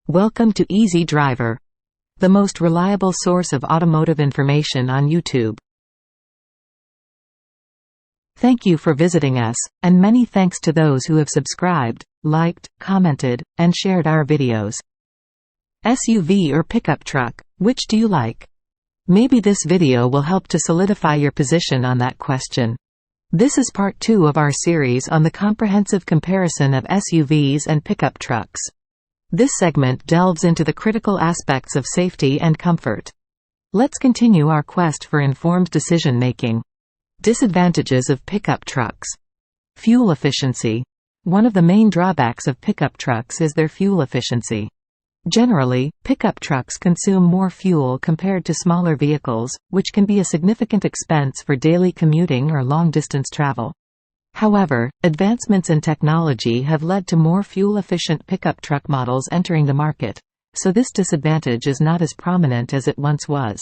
Welcome to Easy Driver, the most reliable source of automotive information on YouTube. Thank you for visiting us, and many thanks to those who have subscribed, liked, commented, and shared our videos. SUV or pickup truck, which do you like? Maybe this video will help to solidify your position on that question. This is part 2 of our series on the comprehensive comparison of SUVs and pickup trucks. This segment delves into the critical aspects of safety and comfort. Let's continue our quest for informed decision-making. Disadvantages of pickup trucks. Fuel efficiency. One of the main drawbacks of pickup trucks is their fuel efficiency. Generally, pickup trucks consume more fuel compared to smaller vehicles, which can be a significant expense for daily commuting or long-distance travel. However, advancements in technology have led to more fuel-efficient pickup truck models entering the market, so this disadvantage is not as prominent as it once was.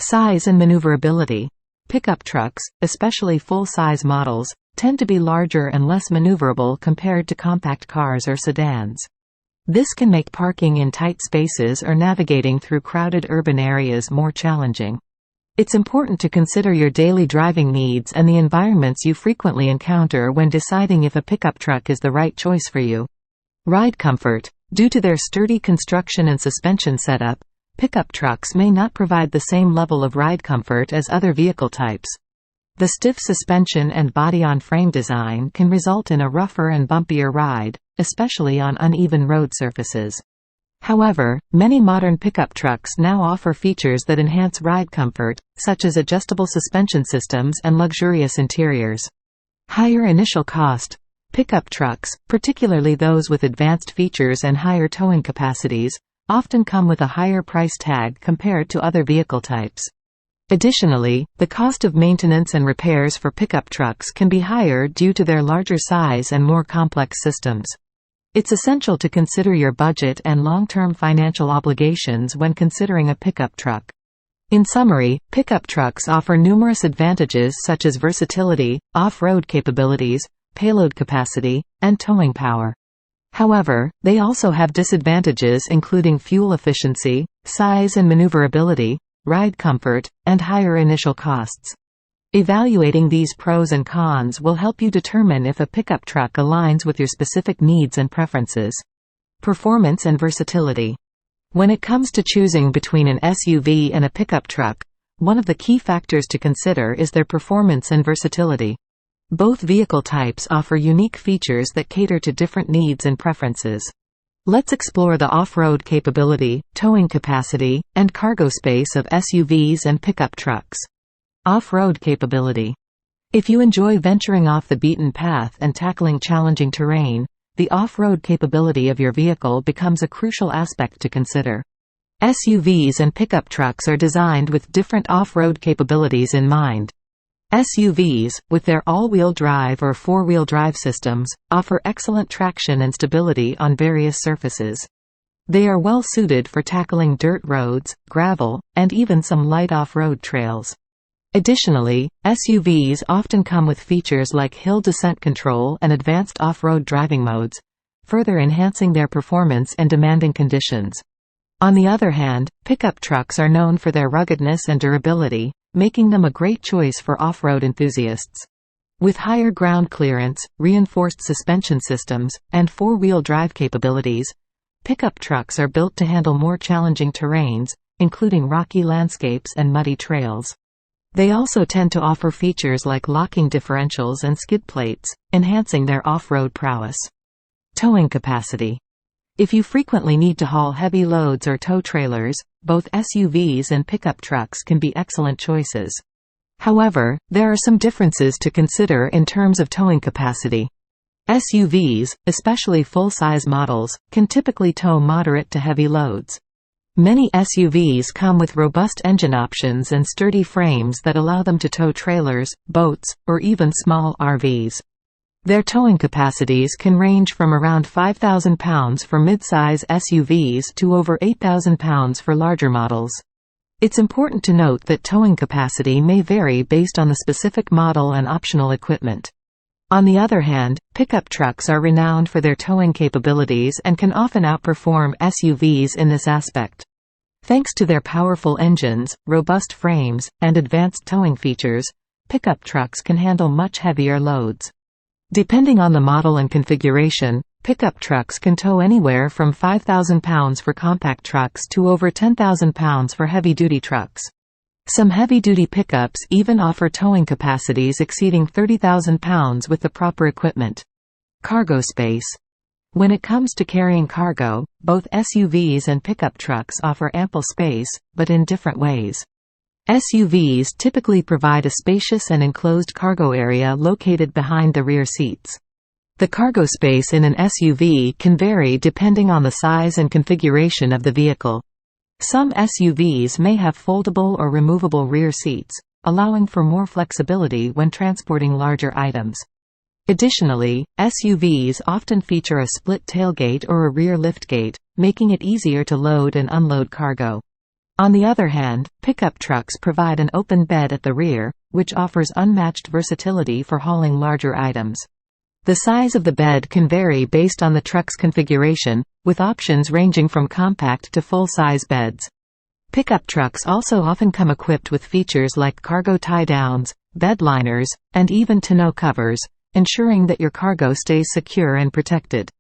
Size and maneuverability. Pickup trucks, especially full-size models, tend to be larger and less maneuverable compared to compact cars or sedans. This can make parking in tight spaces or navigating through crowded urban areas more challenging. It's important to consider your daily driving needs and the environments you frequently encounter when deciding if a pickup truck is the right choice for you. Ride comfort. Due to their sturdy construction and suspension setup, pickup trucks may not provide the same level of ride comfort as other vehicle types. The stiff suspension and body-on-frame design can result in a rougher and bumpier ride, especially on uneven road surfaces. However, many modern pickup trucks now offer features that enhance ride comfort, such as adjustable suspension systems and luxurious interiors. Higher initial cost. Pickup trucks, particularly those with advanced features and higher towing capacities, often come with a higher price tag compared to other vehicle types. Additionally, the cost of maintenance and repairs for pickup trucks can be higher due to their larger size and more complex systems. It's essential to consider your budget and long-term financial obligations when considering a pickup truck. In summary, pickup trucks offer numerous advantages such as versatility, off-road capabilities, payload capacity, and towing power. However, they also have disadvantages including fuel efficiency, size and maneuverability, ride comfort, and higher initial costs. Evaluating these pros and cons will help you determine if a pickup truck aligns with your specific needs and preferences. Performance and versatility. When it comes to choosing between an SUV and a pickup truck, one of the key factors to consider is their performance and versatility. Both vehicle types offer unique features that cater to different needs and preferences. Let's explore the off-road capability, towing capacity, and cargo space of SUVs and pickup trucks. Off-road capability. If you enjoy venturing off the beaten path and tackling challenging terrain, the off-road capability of your vehicle becomes a crucial aspect to consider. SUVs and pickup trucks are designed with different off-road capabilities in mind. SUVs, with their all-wheel drive or four-wheel drive systems, offer excellent traction and stability on various surfaces. They are well suited for tackling dirt roads, gravel, and even some light off-road trails. Additionally, SUVs often come with features like hill descent control and advanced off-road driving modes, further enhancing their performance in demanding conditions. On the other hand, pickup trucks are known for their ruggedness and durability, making them a great choice for off-road enthusiasts. With higher ground clearance, reinforced suspension systems, and four-wheel drive capabilities, pickup trucks are built to handle more challenging terrains, including rocky landscapes and muddy trails. They also tend to offer features like locking differentials and skid plates, enhancing their off-road prowess. Towing capacity. If you frequently need to haul heavy loads or tow trailers, both SUVs and pickup trucks can be excellent choices. However, there are some differences to consider in terms of towing capacity. SUVs, especially full-size models, can typically tow moderate to heavy loads. Many SUVs come with robust engine options and sturdy frames that allow them to tow trailers, boats, or even small RVs. Their towing capacities can range from around 5,000 pounds for mid-size SUVs to over 8,000 pounds for larger models. It's important to note that towing capacity may vary based on the specific model and optional equipment. On the other hand, pickup trucks are renowned for their towing capabilities and can often outperform SUVs in this aspect. Thanks to their powerful engines, robust frames, and advanced towing features, pickup trucks can handle much heavier loads. Depending on the model and configuration, pickup trucks can tow anywhere from 5,000 pounds for compact trucks to over 10,000 pounds for heavy-duty trucks. Some heavy-duty pickups even offer towing capacities exceeding 30,000 pounds with the proper equipment. Cargospace. When it comes to carrying cargo, both SUVs and pickup trucks offer ample space, but in different ways. SUVs typically provide a spacious and enclosed cargo area located behind the rear seats. The cargo space in an SUV can vary depending on the size and configuration of the vehicle. Some SUVs may have foldable or removable rear seats, allowing for more flexibility when transporting larger items. Additionally, SUVs often feature a split tailgate or a rear liftgate, making it easier to load and unload cargo. On the other hand, pickup trucks provide an open bed at the rear, which offers unmatched versatility for hauling larger items. The size of the bed can vary based on the truck's configuration, with options ranging from compact to full-size beds. Pickup trucks also often come equipped with features like cargo tie-downs, bed liners, and even tonneau covers, ensuring that your cargo stays secure and protected.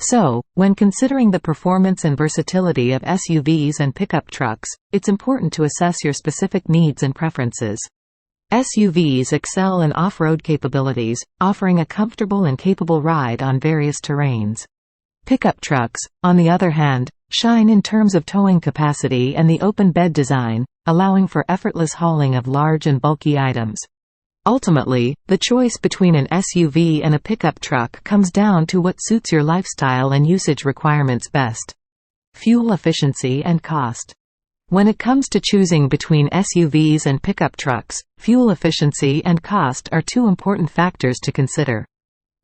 So, when considering the performance and versatility of SUVs and pickup trucks, it's important to assess your specific needs and preferences. SUVs excel in off-road capabilities, offering a comfortable and capable ride on various terrains. Pickup trucks, on the other hand, shine in terms of towing capacity and the open bed design, allowing for effortless hauling of large and bulky items. Ultimately, the choice between an SUV and a pickup truck comes down to what suits your lifestyle and usage requirements best. Fuel efficiency and cost. When it comes to choosing between SUVs and pickup trucks, fuel efficiency and cost are two important factors to consider.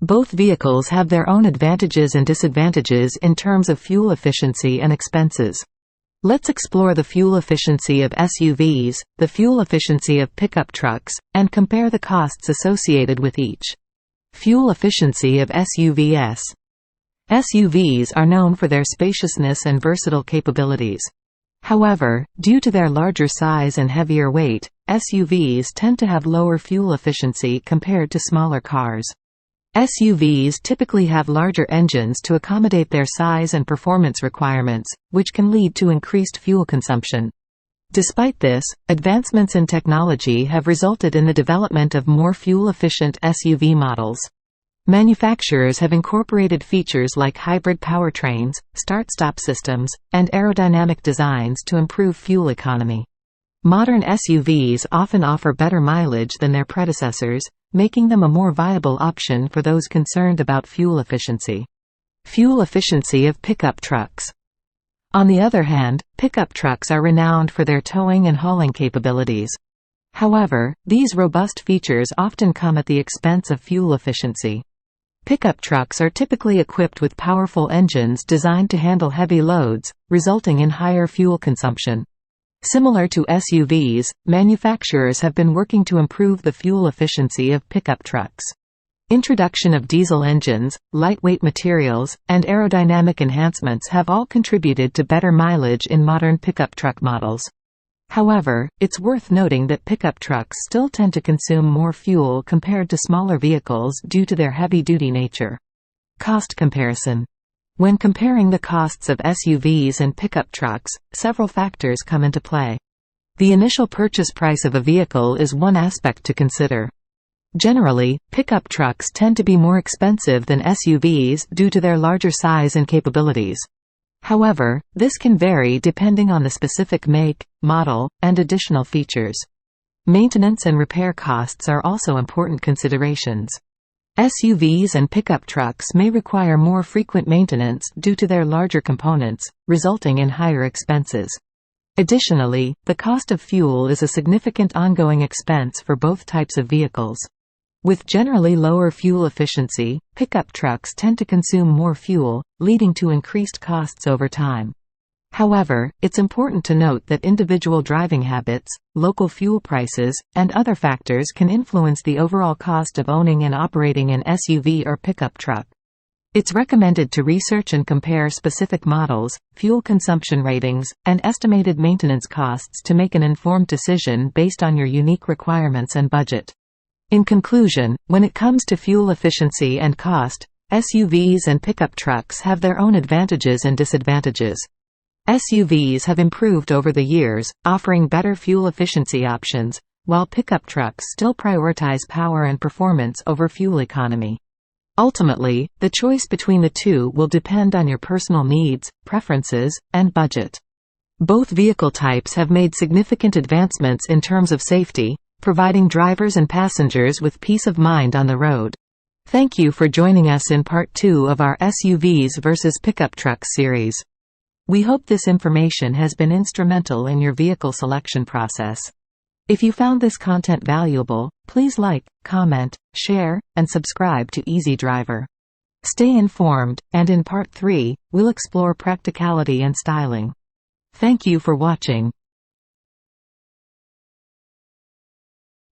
Both vehicles have their own advantages and disadvantages in terms of fuel efficiency and expenses. Let's explore the fuel efficiency of SUVs, the fuel efficiency of pickup trucks, and compare the costs associated with each. Fuel efficiency of SUVs. SUVs are known for their spaciousness and versatile capabilities. However, due to their larger size and heavier weight, SUVs tend to have lower fuel efficiency compared to smaller cars. SUVs typically have larger engines to accommodate their size and performance requirements, which can lead to increased fuel consumption. Despite this, advancements in technology have resulted in the development of more fuel-efficient SUV models. Manufacturers have incorporated features like hybrid powertrains, start-stop systems, and aerodynamic designs to improve fuel economy. Modern SUVs often offer better mileage than their predecessors, making them a more viable option for those concerned about fuel efficiency. Fuel efficiency of pickup trucks. On the other hand, pickup trucks are renowned for their towing and hauling capabilities. However, these robust features often come at the expense of fuel efficiency. Pickup trucks are typically equipped with powerful engines designed to handle heavy loads, resulting in higher fuel consumption. Similar to SUVs, manufacturers have been working to improve the fuel efficiency of pickup trucks. Introduction of diesel engines, lightweight materials, and aerodynamic enhancements have all contributed to better mileage in modern pickup truck models. However, it's worth noting that pickup trucks still tend to consume more fuel compared to smaller vehicles due to their heavy-duty nature. Cost comparison. When comparing the costs of SUVs and pickup trucks, several factors come into play. The initial purchase price of a vehicle is one aspect to consider. Generally, pickup trucks tend to be more expensive than SUVs due to their larger size and capabilities. However, this can vary depending on the specific make, model, and additional features. Maintenance and repair costs are also important considerations. SUVs and pickup trucks may require more frequent maintenance due to their larger components, resulting in higher expenses. Additionally, the cost of fuel is a significant ongoing expense for both types of vehicles. With generally lower fuel efficiency, pickup trucks tend to consume more fuel, leading to increased costs over time. However, it's important to note that individual driving habits, local fuel prices, and other factors can influence the overall cost of owning and operating an SUV or pickup truck. It's recommended to research and compare specific models, fuel consumption ratings, and estimated maintenance costs to make an informed decision based on your unique requirements and budget. In conclusion, when it comes to fuel efficiency and cost, SUVs and pickup trucks have their own advantages and disadvantages. SUVs have improved over the years, offering better fuel efficiency options, while pickup trucks still prioritize power and performance over fuel economy. Ultimately, the choice between the two will depend on your personal needs, preferences, and budget. Both vehicle types have made significant advancements in terms of safety, providing drivers and passengers with peace of mind on the road. Thank you for joining us in Part 2 of our SUVs versus pickup trucks series. We hope this information has been instrumental in your vehicle selection process. If you found this content valuable, please like, comment, share, and subscribe to Easy Driver. Stay informed, and in Part 3, we'll explore practicality and styling. Thank you for watching.